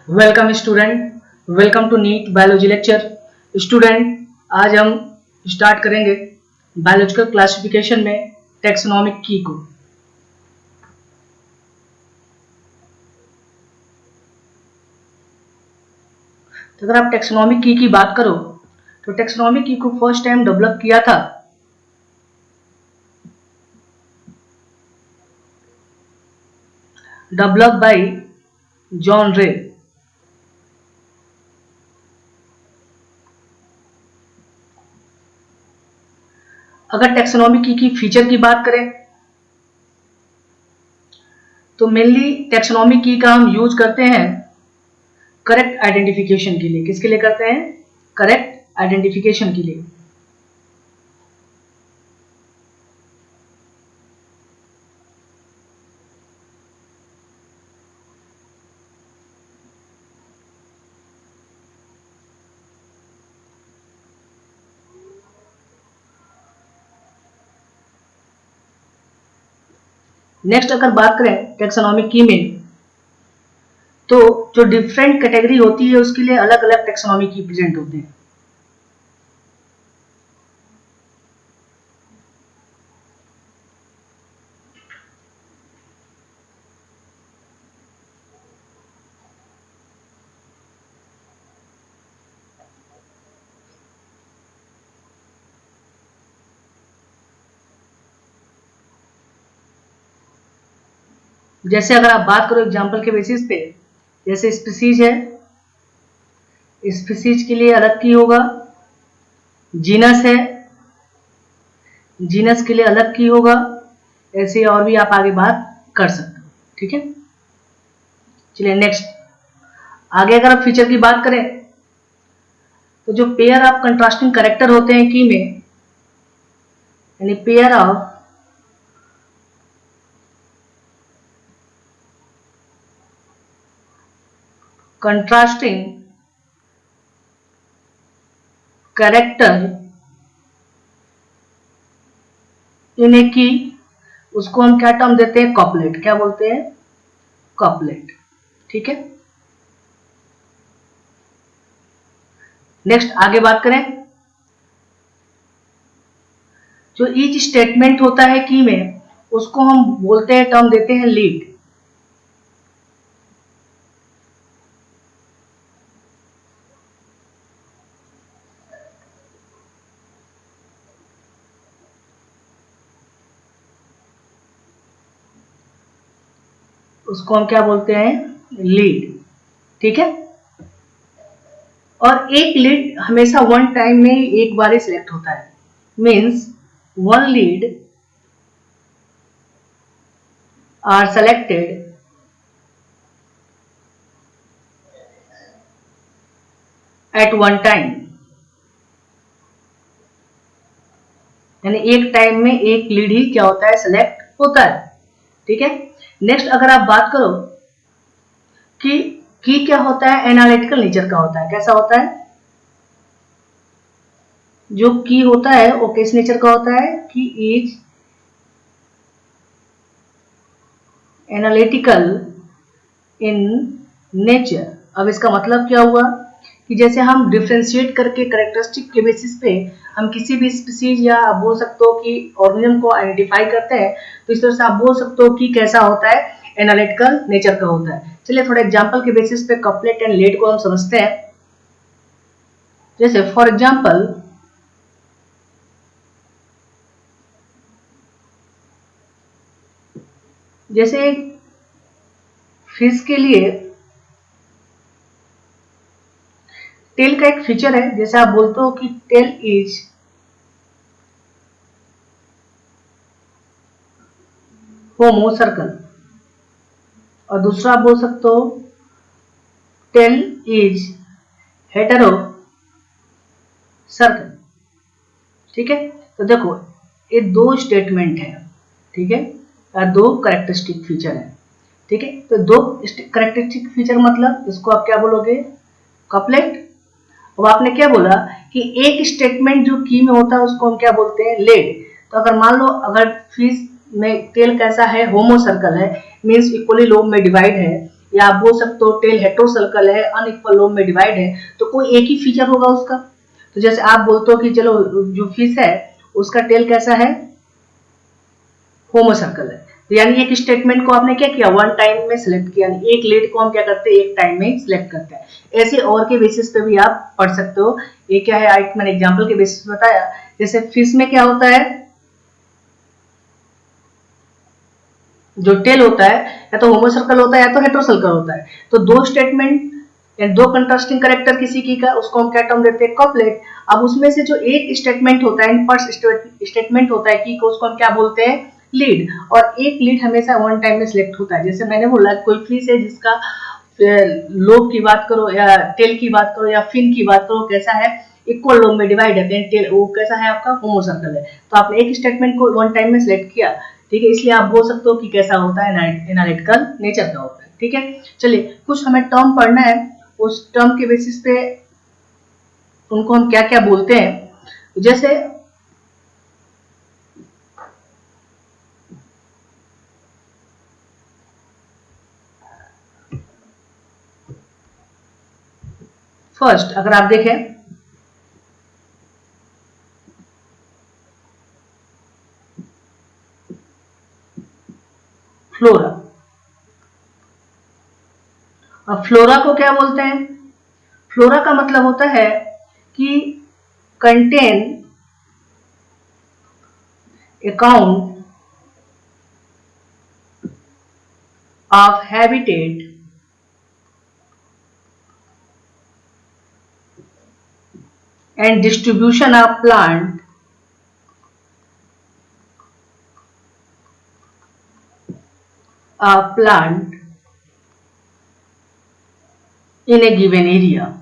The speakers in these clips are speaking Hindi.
Welcome student, welcome to NEET biology lecture. Student, आज हम स्टार्ट करेंगे बायोलॉजिकल क्लासिफिकेशन में टैक्सोनॉमिक की को। तो अगर आप टैक्सोनॉमिक की बात करो तो टैक्सोनॉमिक की को फर्स्ट टाइम डेवलप किया था बाय जॉन रे। अगर टैक्सोनॉमिक की फीचर की बात करें तो मेनली टैक्सोनॉमिक की का हम यूज करते हैं करेक्ट आइडेंटिफिकेशन के लिए। किसके लिए करते हैं? करेक्ट आइडेंटिफिकेशन के लिए। नेक्स्ट अगर बात करें टैक्सोनॉमिक की में, तो जो डिफरेंट कैटेगरी होती है उसके लिए अलग अलग टैक्सोनॉमिक की प्रेजेंट होते हैं। जैसे अगर आप बात करो एग्जांपल के बेसिस पे, जैसे स्पीसीज है, स्पीसीज के लिए अलग की होगा। जीनस है, जीनस के लिए अलग की होगा। ऐसे और भी आप आगे बात कर सकते हो। ठीक है, चलिए नेक्स्ट आगे अगर आप फीचर की बात करें तो जो पेयर ऑफ कंट्रास्टिंग कैरेक्टर होते हैं की में, यानी pair of contrasting character in a की, उसको हम क्या टर्म देते हैं? कॉपलेट। क्या बोलते हैं? कॉपलेट। ठीक है, नेक्स्ट आगे बात करें, जो ईच स्टेटमेंट होता है की में, उसको हम बोलते हैं, टर्म देते हैं लीड। उसको हम क्या बोलते हैं? लीड। ठीक है, और एक लीड हमेशा वन टाइम में एक बार ही सिलेक्ट होता है। Means one lead are selected at one time, यानी एक टाइम में एक लीड ही क्या होता है? सिलेक्ट होता है। ठीक है, नेक्स्ट अगर आप बात करो कि की क्या होता है? एनालिटिकल नेचर का होता है। कैसा होता है? जो की होता है वो किस नेचर का होता है? कि इज एनालिटिकल इन नेचर। अब इसका मतलब क्या हुआ कि जैसे हम डिफ्रेंशिएट करके कैरेक्टरिस्टिक के बेसिस पे हम किसी भी स्पीसीज या आप बोल सकते हो कि ऑर्गेनिज्म को आइडेंटिफाई करते हैं, तो इस तरह से आप बोल सकते हो कि कैसा होता है? एनालिटिकल नेचर का होता है। चलिए थोड़ा एग्जांपल के बेसिस पे कपलेट एंड लीड को हम समझते हैं। जैसे फॉर एग्जांपल, जैसे फिश के लिए टेल का एक फीचर है। जैसे आप बोलते हो कि टेल इज होमो सर्कल, और दूसरा आप बोल सकते हो टेल इज हेटेरो सर्कल। ठीक है, तो देखो ये दो स्टेटमेंट है। ठीक है, दो कैरेक्टरिस्टिक फीचर है। ठीक है, तो दो कैरेक्टरिस्टिक फीचर मतलब इसको आप क्या बोलोगे? कपलेट। अब आपने क्या बोला कि एक स्टेटमेंट जो की में होता है उसको हम क्या बोलते हैं? लेड। तो अगर मान लो अगर फिश में टेल कैसा है? होमो सर्कल है, मीन्स इक्वली लोब में डिवाइड है, या आप बोल सकते हो टेल हेट्रोसर्कल है, अनइक्वल लोब में डिवाइड है, तो कोई एक ही फीचर होगा उसका। तो जैसे आप बोलते हो कि चलो जो फिश है उसका टेल कैसा है, होमोसर्कल है, तो यानी एक स्टेटमेंट को आपने क्या किया, वन टाइम में सिलेक्ट किया, यानी एक लीड को हम क्या करते हैं, एक टाइम में सिलेक्ट करते हैं। ऐसे और के बेसिस पे भी आप पढ़ सकते हो। ये क्या है, मैंने एग्जांपल के बेसिस बताया। जैसे फिश में क्या होता है, जो टेल होता है या तो होमोसर्कल होता है या तो हेट्रोसर्कल होता है। तो दो स्टेटमेंट या दो कंट्रास्टिंग कैरेक्टर किसी की का, उसको हम क्या टर्म देते हैं, कपलेट। अब उसमें से जो एक स्टेटमेंट होता है, फर्स्ट स्टेटमेंट होता है की को, उसको हम क्या बोलते हैं, लीड। और एक लीड हमेशा वन टाइम में सिलेक्ट होता है। जैसे मैंने बोला कोई फिश है जिसका लोब की बात करो या टेल की बात करो या फिन की बात करो, कैसा है, इक्वल लोब में डिवाइड है, टेल वो कैसा है आपका, होमोसर्कल है। तो आपने एक स्टेटमेंट को वन टाइम में सिलेक्ट किया, ठीक है, इसलिए आप बोल सकते हो कि कैसा होता है, एनालिटिकल नेचर का होता है। ठीक है, चलिए कुछ हमें टर्म पढ़ना है, उस टर्म के बेसिस पे उनको हम क्या क्या बोलते हैं। जैसे फर्स्ट अगर आप देखें, फ्लोरा। अब फ्लोरा को क्या बोलते हैं, फ्लोरा का मतलब होता है कि contain account of habitat and distribution of plant in a given area,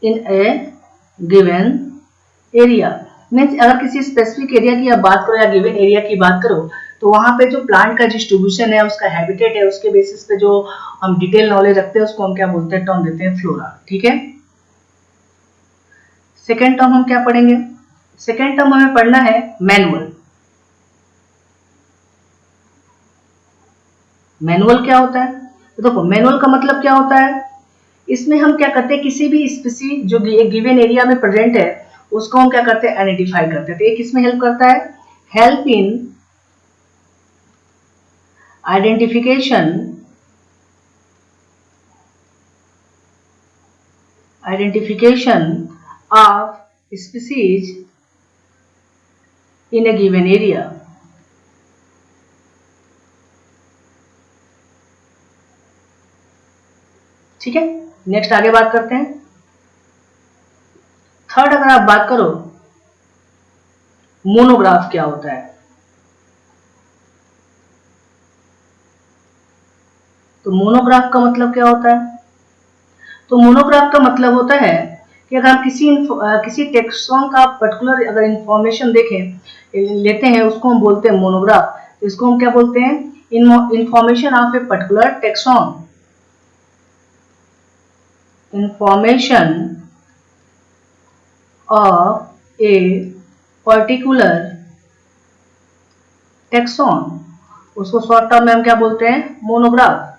in a given area means अगर किसी स्पेसिफिक एरिया की आप बात करो या गिवन एरिया की बात करो, तो वहां पे जो प्लांट का डिस्ट्रीब्यूशन है, उसका हैबिटेट है, उसके बेसिस पे जो हम डिटेल नॉलेज रखते हैं, उसको हम क्या बोलते हैं, टर्म देते हैं फ्लोरा। ठीक है, सेकेंड टर्म हम क्या पढ़ेंगे, सेकेंड टर्म हमें पढ़ना है मैनुअल। मैनुअल क्या होता है, तो देखो मैनुअल का मतलब क्या होता है, इसमें हम क्या करते हैं, किसी भी स्पीसीज जो एक गिवन एरिया में प्रेजेंट है, उसको हम क्या करते हैं, आइडेंटिफाई करते हैं। तो एक इसमें हेल्प करता है, help in identification of species in A given area. ठीक है, नेक्स्ट आगे बात करते हैं। थर्ड अगर आप बात करो, मोनोग्राफ क्या होता है, तो मोनोग्राफ का मतलब क्या होता है, तो मोनोग्राफ का मतलब होता है कि अगर हम किसी टेक्सॉन का पर्टिकुलर अगर इंफॉर्मेशन देखें लेते हैं, उसको हम बोलते हैं मोनोग्राफ। तो इसको हम क्या बोलते हैं, information of a particular tax on, information of a particular tax on, उसको शॉर्ट टर्म में हम क्या बोलते हैं, मोनोग्राफ।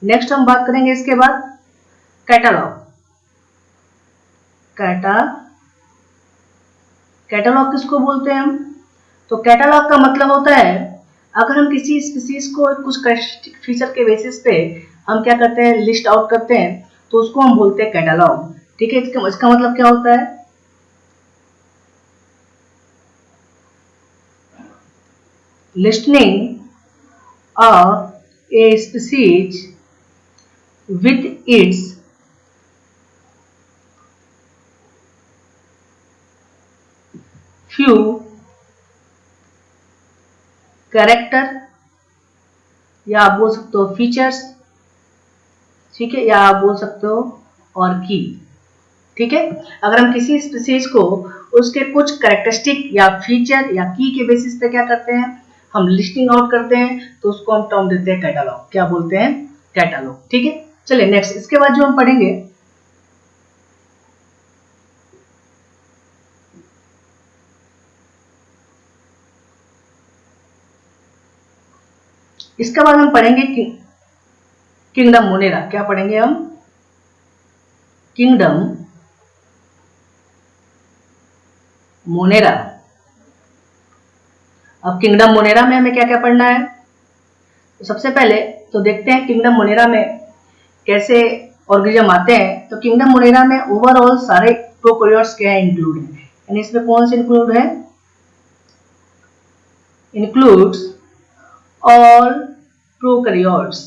नेक्स्ट हम बात करेंगे इसके बाद कैटलॉग। कैटलॉग किसको बोलते हैं हम, तो कैटलॉग का मतलब होता है अगर हम किसी स्पीसीज को कुछ फीचर के बेसिस पे हम क्या करते हैं, लिस्ट आउट करते हैं, तो उसको हम बोलते हैं कैटलॉग। ठीक है, इसका मतलब क्या होता है, listening of a species with its few character या आप बोल सकते हो फीचर्स, ठीक है, या आप बोल सकते हो और की। ठीक है, अगर हम किसी स्पीसीज को उसके कुछ कैरेक्टरिस्टिक या फीचर या की के बेसिस पे क्या करते हैं, हम लिस्टिंग आउट करते हैं, तो उसको हम टर्म देते हैं कैटलॉग। क्या बोलते हैं, कैटलॉग। ठीक है, चलिए नेक्स्ट इसके बाद जो हम पढ़ेंगे, इसके बाद हम पढ़ेंगे कि किंगडम मोनेरा, क्या पढ़ेंगे हम? Kingdom Monera. अब किंगडम मोनेरा में हमें क्या क्या पढ़ना है? तो सबसे पहले तो देखते हैं किंगडम मोनेरा में कैसे ऑर्गेनिज्म आते हैं। तो किंगडम मोनेरा में ओवरऑल सारे प्रोकैरियोट्स क्या है इंक्लूड है, यानी इसमें कौन से इंक्लूड है? इंक्लूड्स ऑल प्रोकैरियोट्स,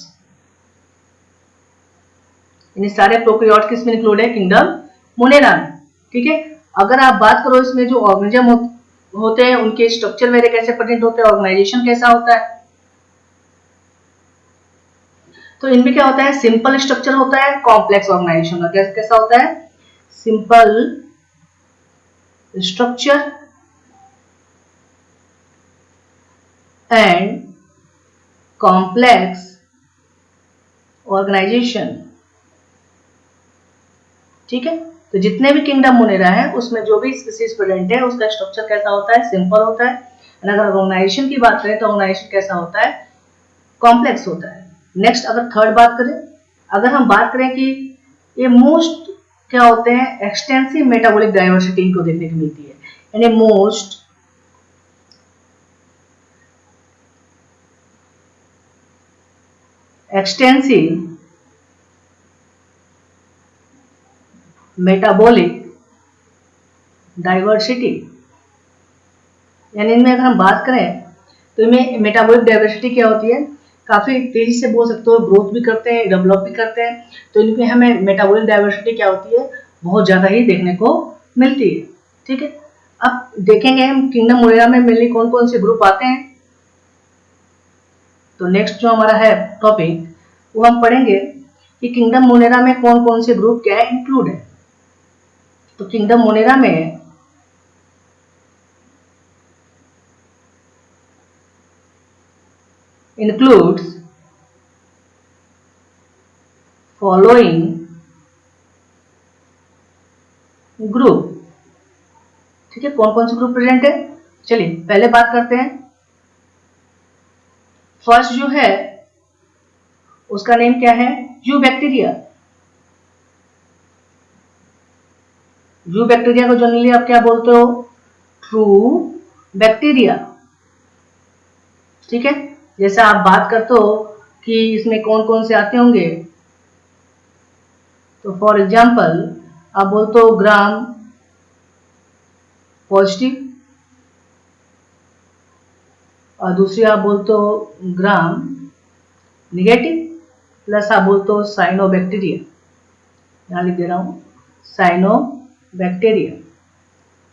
यानी सारे प्रोकैरियोट्स किसमें इंक्लूड है? किंगडम मोनेरा में। ठीक है, अगर आप बात करो इसमें जो ऑर्गेनिज्म होते हैं उनके स्ट्रक्चर वगैरह कैसे प्रेजेंट होते हैं, ऑर्गेनाइजेशन कैसा होता है, तो इनमें क्या होता है? सिंपल स्ट्रक्चर होता है, कॉम्प्लेक्स ऑर्गेनाइजेशन होता है। कैसा होता है? Simple structure and complex organisation. ठीक है, तो जितने भी किंगडम मोनेरा है उसमें जो भी स्पीसीज प्रेजेंट है उसका स्ट्रक्चर कैसा होता है? सिंपल होता है। अगर ऑर्गेनाइजेशन की बात करें तो ऑर्गेनाइजेशन कैसा होता है? कॉम्प्लेक्स होता है। नेक्स्ट अगर थर्ड बात करें, अगर हम बात करें कि ये मोस्ट क्या होते हैं? एक्सटेंसिव मेटाबॉलिक डाइवर्सिटी इनको देखने को मिलती है, यानी मोस्ट एक्सटेंसिव मेटाबॉलिक डाइवर्सिटी, यानी इनमें अगर हम बात करें तो इनमें मेटाबॉलिक डाइवर्सिटी क्या होती है? काफी तेजी से बोल सकते हो, ग्रोथ भी करते हैं, डेवलप भी करते हैं। तो इनमें हमें मेटाबॉलिक डाइवर्सिटी क्या होती है? बहुत ज्यादा ही देखने को मिलती है। ठीक है, अब देखेंगे हम किंगडम मोनेरा में मेनली कौन कौन से ग्रुप आते हैं। तो नेक्स्ट जो हमारा है टॉपिक वो हम पढ़ेंगे कि किंगडम मोनेरा में कौन कौन से ग्रुप क्या है इंक्लूड है। तो किंगडम मोनेरा में includes following group। ठीक है, कौन कौन से ग्रुप प्रेजेंट है? चलिए पहले बात करते हैं। फर्स्ट जो है उसका नेम क्या है? You bacteria. यू बैक्टीरिया को जनरली आप क्या बोलते हो? True bacteria. ठीक है, जैसे आप बात करते हो कि इसमें कौन कौन से आते होंगे, तो फॉर एग्जाम्पल आप बोलते हो ग्राम पॉजिटिव और दूसरी आप बोलते हो ग्राम निगेटिव, प्लस आप बोलते हो साइनोबैक्टीरिया। यहां लिख दे रहा हूं साइनोबैक्टीरिया।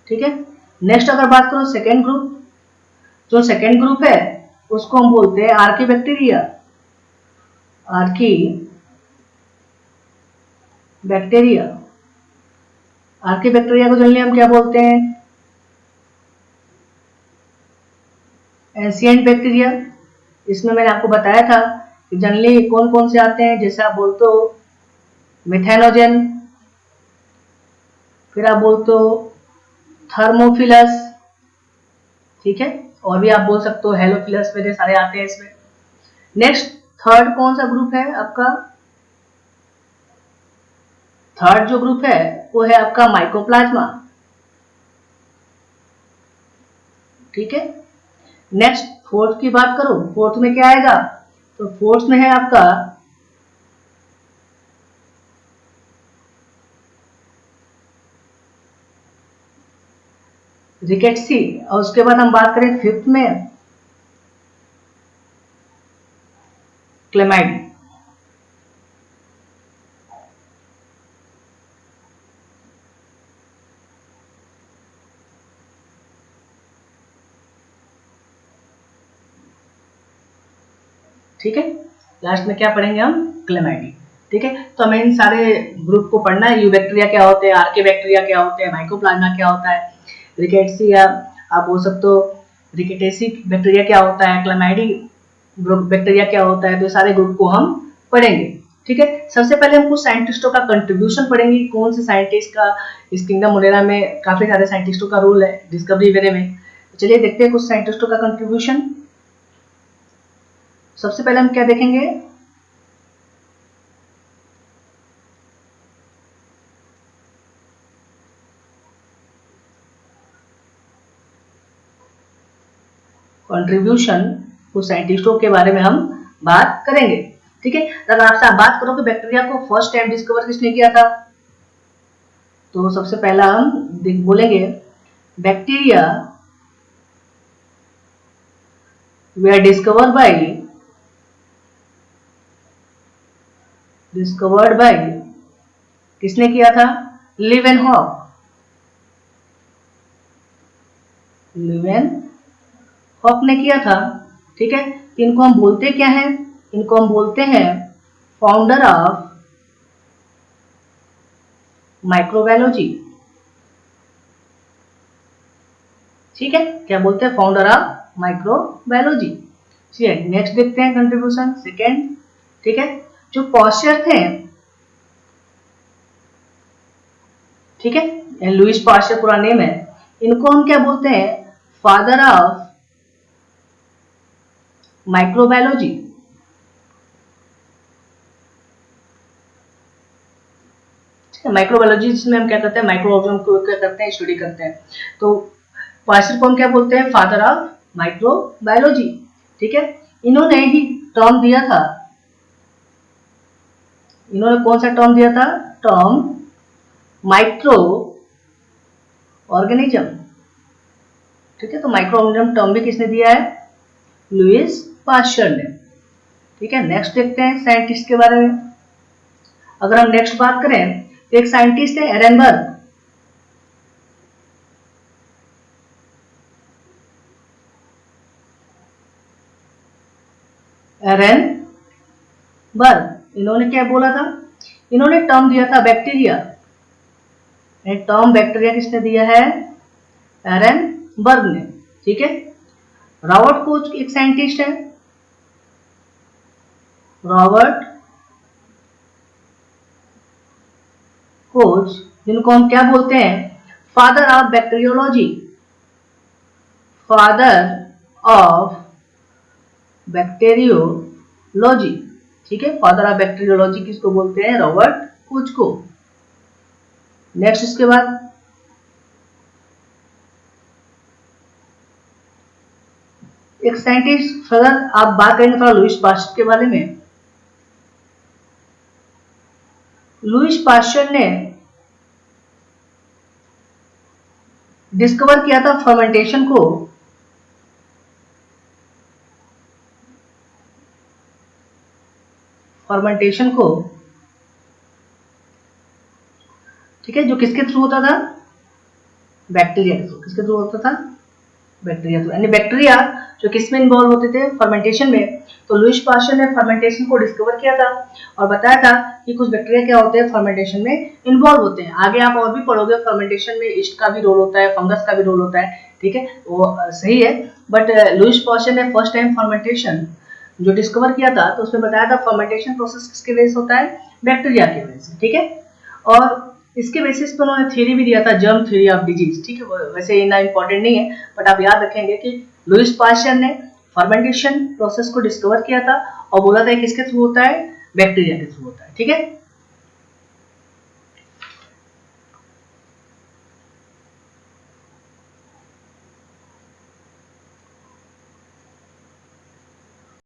ठीक है, नेक्स्ट अगर बात करो सेकेंड ग्रुप, जो सेकेंड ग्रुप है उसको हम बोलते हैं Archie bacteria. Archie bacteria, Archie bacteria को जनरली हम क्या बोलते हैं? Ancient bacteria. इसमें मैंने आपको बताया था कि जनरली कौन कौन से आते हैं, जैसे आप बोलते हो मिथेनोजन, फिर आप बोलते हो थर्मोफिलस। ठीक है, और भी आप बोल सकते हो हेलोफिलस, मेरे सारे आते हैं इसमें। नेक्स्ट थर्ड कौन सा ग्रुप है आपका? थर्ड जो ग्रुप है वो है आपका माइकोप्लाज्मा। ठीक है, नेक्स्ट फोर्थ की बात करो, फोर्थ में क्या आएगा? तो फोर्थ में है आपका रिकेट्सी। और उसके बाद हम बात करें फिफ्थ में क्लेमाइडी। ठीक है, लास्ट में क्या पढ़ेंगे हम? क्लेमाइडी। ठीक है, तो हमें इन सारे ग्रुप को पढ़ना है। यू बैक्टीरिया क्या होते हैं, आर्के बैक्टीरिया क्या होते हैं, माइकोप्लाज्मा क्या होता है, रिकेट्सी या आप बोल सकते हो रिकेटेसी बैक्टीरिया क्या होता है, क्लेमाइडी बैक्टीरिया क्या होता है। तो सारे ग्रुप को हम पढ़ेंगे। ठीक है, सबसे पहले हम कुछ साइंटिस्टों का कंट्रीब्यूशन पढ़ेंगे। कौन से साइंटिस्ट का इस किंगडम मोनेरा में काफी सारे साइंटिस्टों का रोल है डिस्कवरी वगैरह में। चलिए देखते हैं कुछ साइंटिस्टों का कंट्रीब्यूशन। सबसे पहले हम क्या देखेंगे? कंट्रीब्यूशन उस साइंटिस्टों के बारे में हम बात करेंगे। ठीक है, अगर आपसे आप बात करो कि बैक्टीरिया को फर्स्ट टाइम डिस्कवर किसने किया था, तो सबसे पहला हम बोलेंगे बैक्टीरिया were discovered by किसने किया था, लीवेनहॉक। लीवेनहॉक ने किया था। ठीक है, इनको हम बोलते क्या हैं, इनको हम बोलते हैं फाउंडर ऑफ माइक्रोबायोलॉजी। ठीक है, क्या बोलते हैं, फाउंडर ऑफ माइक्रोबायोलॉजी। ठीक है, नेक्स्ट देखते हैं कंट्रीब्यूशन सेकेंड। ठीक है, जो पाश्चर थे, ठीक है, लुईस पाश्चर पूरा नेम है, इनको हम क्या बोलते हैं, फादर ऑफ माइक्रोबायोलॉजी। माइक्रोबायोलॉजी जिसमें हम क्या करते हैं, माइक्रो ऑर्गेनिज्म को क्या करते हैं, स्टडी करते हैं। तो पाश्चर को हम क्या बोलते हैं, फादर ऑफ माइक्रोबायोलॉजी। ठीक है, इन्होंने ही टर्म दिया था, इन्होंने कौन सा टर्म दिया था, टर्म माइक्रो ऑर्गेनिज्म। ठीक है, तो माइक्रो ऑर्गेनिज्म टर्म भी किसने दिया है, लुईस पाश्चर ने। ठीक है, नेक्स्ट देखते हैं साइंटिस्ट के बारे में। अगर हम नेक्स्ट बात करें तो एक साइंटिस्ट है एरेनबर्ग। एरेनबर्ग, इन्होंने क्या बोला था, इन्होंने टर्म दिया था बैक्टीरिया। टर्म बैक्टीरिया किसने दिया है, एरेनबर्ग ने। ठीक है, रॉबर्ट कोच एक साइंटिस्ट है, रॉबर्ट कोच, जिनको हम क्या बोलते हैं, father of bacteriology. Father of bacteriology. ठीक है, फादर ऑफ बैक्टीरियोलॉजी किसको बोलते हैं, रॉबर्ट कोच को। नेक्स्ट इसके बाद एक साइंटिस्ट, अगर आप बात करेंगे थोड़ा लुईस पाश्चर के बारे में। लुईस पाश्चर ने डिस्कवर किया था फर्मेंटेशन को। फर्मेंटेशन को, ठीक है, जो किसके थ्रू होता था, बैक्टीरिया के थ्रू। किसके थ्रू होता था, बैक्टीरिया थ्रू। यानी बैक्टीरिया जो किसमें इन्वॉल्व होते थे, फर्मेंटेशन में। तो लुईस पाश्चर ने फर्मेंटेशन को डिस्कवर किया था और बताया था कि कुछ बैक्टीरिया क्या होते हैं, फर्मेंटेशन में इन्वॉल्व होते हैं। आगे आप और भी पढ़ोगे, फर्मेंटेशन में ईस्ट का भी रोल होता है, फंगस का भी रोल होता है। ठीक है, वो सही है, बट लुईस पाश्चर ने फर्स्ट टाइम फर्मेंटेशन जो डिस्कवर किया था, तो उसमें बताया था फर्मेंटेशन प्रोसेस किसके वजह से होता है, बैक्टीरिया की वजह से। ठीक है, और इसके बेसिस पर उन्होंने थ्योरी भी दिया था, जर्म थ्योरी ऑफ डिजीज। ठीक है, वैसे इतना इंपॉर्टेंट नहीं है, बट आप याद रखेंगे कि लुईस पाश्चर ने फर्मेंटेशन प्रोसेस को डिस्कवर किया था और बोला था किसके थ्रू होता है, बैक्टीरिया के थ्रू होता है। ठीक है,